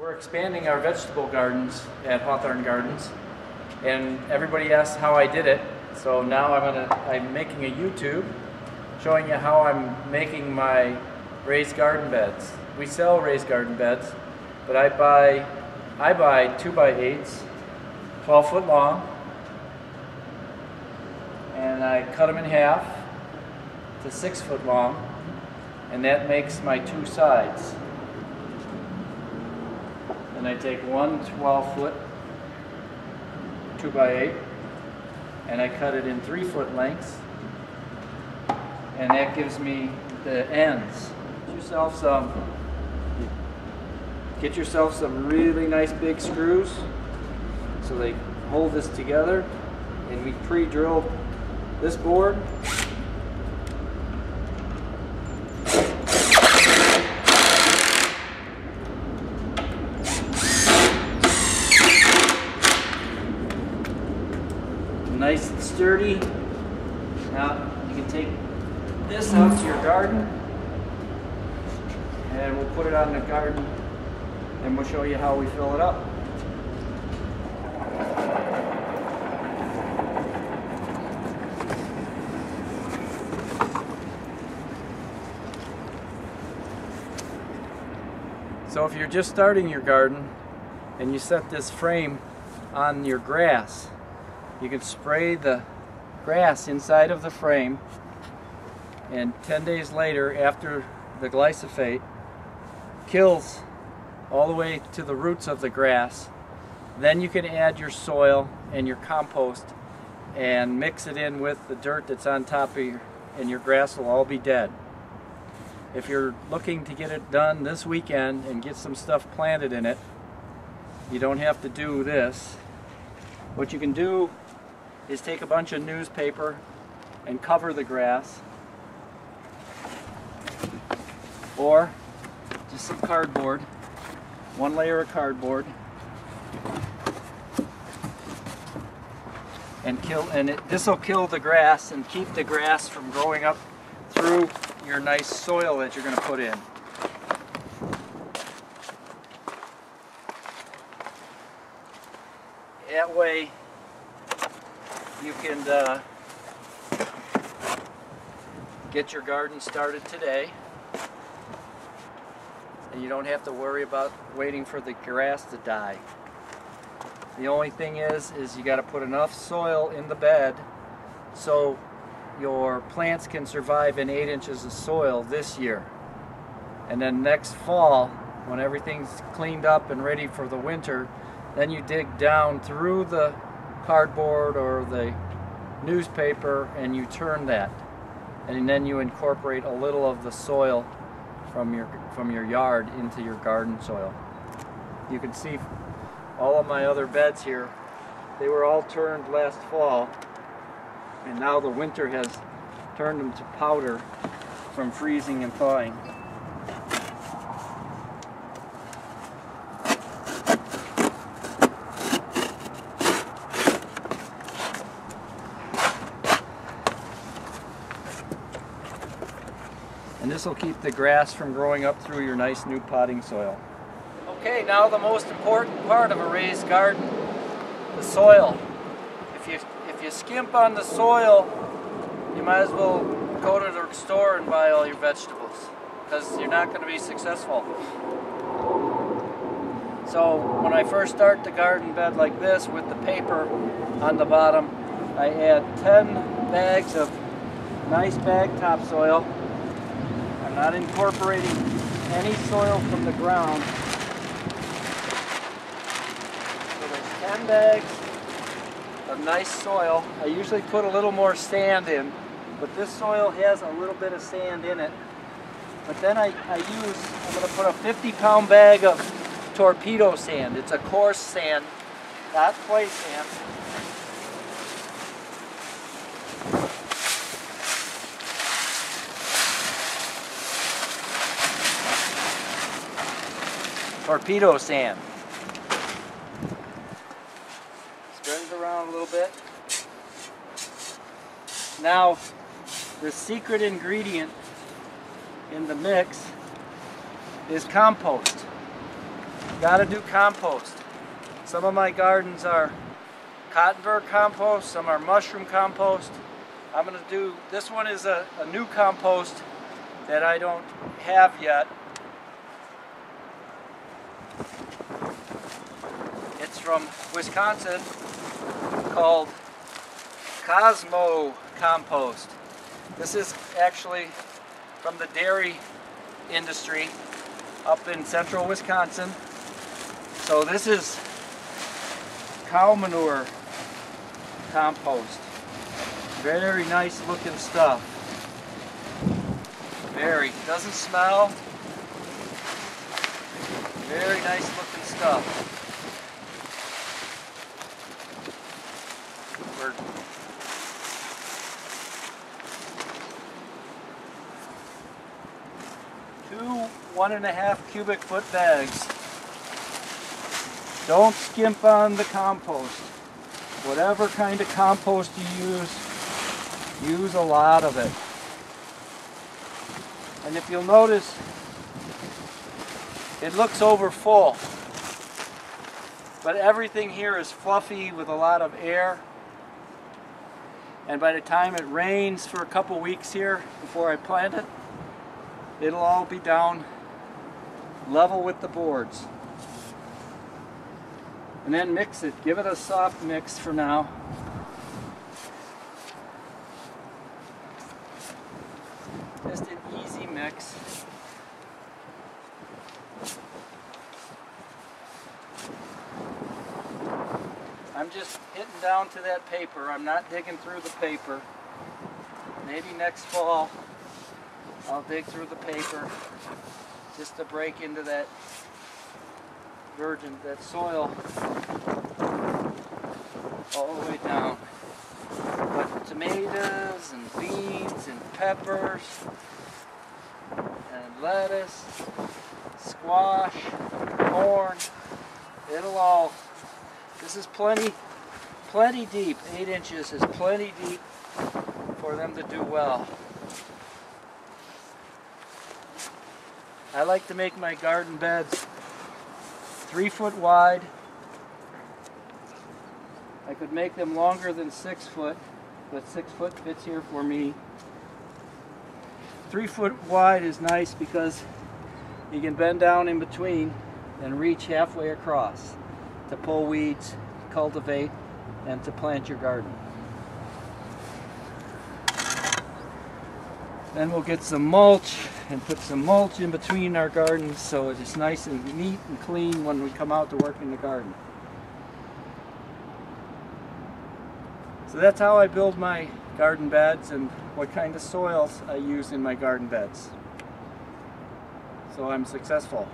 We're expanding our vegetable gardens at Hawthorne Gardens, and everybody asks how I did it. So now I'm making a YouTube showing you how I'm making my raised garden beds. We sell raised garden beds, but I buy 2x8s, 12 foot long, and I cut them in half to 6 foot long, and that makes my two sides. And I take one 12 foot 2x8 and I cut it in 3 foot lengths, and that gives me the ends. Get yourself some really nice big screws so they hold this together, and we pre-drilled this board. Nice and sturdy. Now you can take this out to your garden, and we'll put it on the garden, and we'll show you how we fill it up. So if you're just starting your garden and you set this frame on your grass, you can spray the grass inside of the frame, and 10 days later, after the glyphosate kills all the way to the roots of the grass, then you can add your soil and your compost and mix it in with the dirt that's on top of and your grass will all be dead. If you're looking to get it done this weekend and get some stuff planted in it, you don't have to do this. What you can do is take a bunch of newspaper and cover the grass, or just some cardboard, one layer of cardboard, and this will kill the grass and keep the grass from growing up through your nice soil that you're going to put in. That way you can get your garden started today, and you don't have to worry about waiting for the grass to die. The only thing is you got to put enough soil in the bed so your plants can survive in 8 inches of soil this year. And then next fall, when everything's cleaned up and ready for the winter, then you dig down through the cardboard or the newspaper and you turn that, and then you incorporate a little of the soil from your yard into your garden soil. You can see all of my other beds here, they were all turned last fall, and now the winter has turned them to powder from freezing and thawing. And this will keep the grass from growing up through your nice new potting soil. Okay, now the most important part of a raised garden, the soil. If you skimp on the soil, you might as well go to the store and buy all your vegetables, because you're not going to be successful. So when I first start the garden bed like this with the paper on the bottom, I add 10 bags of nice bag topsoil. I'm not incorporating any soil from the ground. So there's 10 bags of nice soil. I usually put a little more sand in, but this soil has a little bit of sand in it. But then I'm going to put a 50-pound bag of torpedo sand. It's a coarse sand, not clay sand. Torpedo sand. Spread it around a little bit. Now, the secret ingredient in the mix is compost. Gotta do compost. Some of my gardens are cottonburr compost, some are mushroom compost. I'm gonna do, this one is a new compost that I don't have yet. It's from Wisconsin, called Cosmo compost. This is actually from the dairy industry up in central Wisconsin. So this is cow manure compost. Very nice looking stuff. Very, doesn't smell. Very nice looking stuff. Two 1.5 cubic foot bags. Don't skimp on the compost. Whatever kind of compost you use a lot of it. And if you'll notice, it looks over full. But everything here is fluffy with a lot of air. And by the time it rains for a couple weeks here before I plant it, it'll all be down level with the boards. And then mix it. Give it a soft mix for now. Just an easy mix. I'm just hitting down to that paper. I'm not digging through the paper. Maybe next fall I'll dig through the paper just to break into that virgin, that soil all the way down. But tomatoes and beans and peppers and lettuce, squash, corn, it'll all, this is plenty deep. 8 inches is plenty deep for them to do well. I like to make my garden beds 3 foot wide. I could make them longer than 6 foot, but 6 foot fits here for me. 3 foot wide is nice because you can bend down in between and reach halfway across to pull weeds, cultivate, and to plant your garden. Then we'll get some mulch and put some mulch in between our gardens so it is nice and neat and clean when we come out to work in the garden. So that's how I build my garden beds and what kind of soils I use in my garden beds. So I'm successful.